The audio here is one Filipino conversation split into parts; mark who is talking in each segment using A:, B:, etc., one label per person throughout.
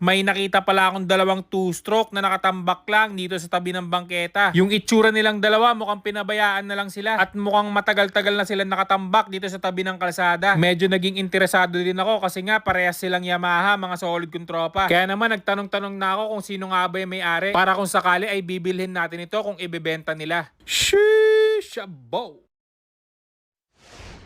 A: May nakita pala akong dalawang two-stroke na nakatambak lang dito sa tabi ng bangketa. Yung itsura nilang dalawa mukhang pinabayaan na lang sila at mukhang matagal-tagal na sila nakatambak dito sa tabi ng kalsada. Medyo naging interesado din ako kasi nga parehas silang Yamaha, mga solid kong tropa. Kaya naman nagtanong-tanong na ako kung sino nga ba yung may-ari para kung sakali ay bibilhin natin ito kung ibebenta nila. Sheesh! Abo!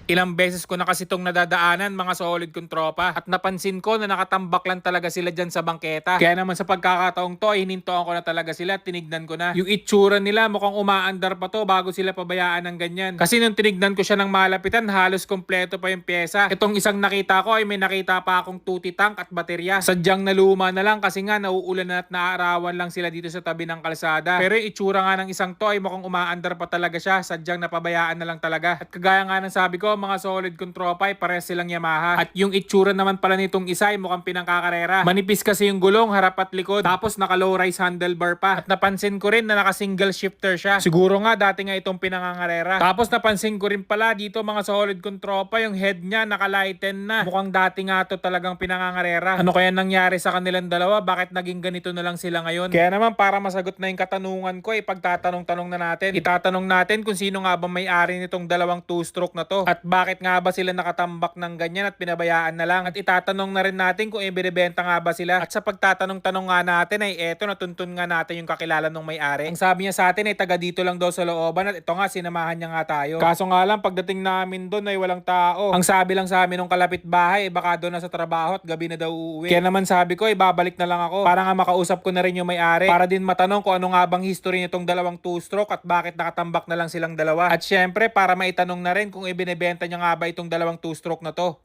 A: Ilang beses ko na kasi itong nadadaanan, mga solid kong tropa, at napansin ko na nakatambak lang talaga sila dyan sa bangketa. Kaya naman sa pagkakataong to, hinintoan ko na talaga sila at tinignan ko na. Yung itsura nila mukhang umaandar pa to bago sila pabayaan ng ganyan. Kasi nung tinignan ko siya ng malapitan, halos kompleto pa yung pyesa. Itong isang nakita ko ay may nakita pa akong tuti tank at baterya. Sadyang naluma na lang kasi nga nauulan na at naaarawan lang sila dito sa tabi ng kalsada. Pero yung itsura nga ng isang to ay mukhang umaandar pa talaga siya. Sadyang napabayaan na lang talaga. At kagaya nga ng sabi ko, mga solid kong tropa ay pares silang Yamaha. At yung itsura naman pala nitong isa ay mukhang pinangkakarera. Manipis kasi yung gulong, harap at likod. Tapos naka low rise handlebar pa. At napansin ko rin na naka single shifter siya. Siguro nga dati nga itong pinangangarera. Tapos napansin ko rin pala dito, mga solid kong tropa, yung head niya naka lighten na. Mukhang dati nga to talagang pinangangarera. Ano kaya nangyari sa kanilang dalawa? Bakit naging ganito na lang sila ngayon? Kaya naman para masagot na yung katanungan ko, ipagtatanong-tanong na natin. Itatanong natin kung sino nga ba may-ari nitong dalawang two-stroke na to. At bakit nga ba sila nakatambak ng ganyan at pinabayaan na lang? At itatanong na rin natin kung ibinebenta nga ba sila. At sa pagtatanong-tanong nga natin ay eto, natuntun nga natin yung kakilala ng may-ari. Ang sabi niya sa atin ay taga dito lang daw sa looban at ito nga sinamahan niya nga tayo. Kaso nga lang pagdating namin doon ay walang tao. Ang sabi lang sa amin ng kalapit bahay baka doon na sa trabaho at gabi na daw uuwi. Kaya naman sabi ko ay babalik na lang ako para nga makausap ko na rin yung may-ari para din matanong kung ano nga bang history nitong dalawang two-stroke at bakit nakatambak na lang silang dalawa. At syempre para maitanong na rin kung ibinebenta niya nga ba itong dalawang two-stroke na to.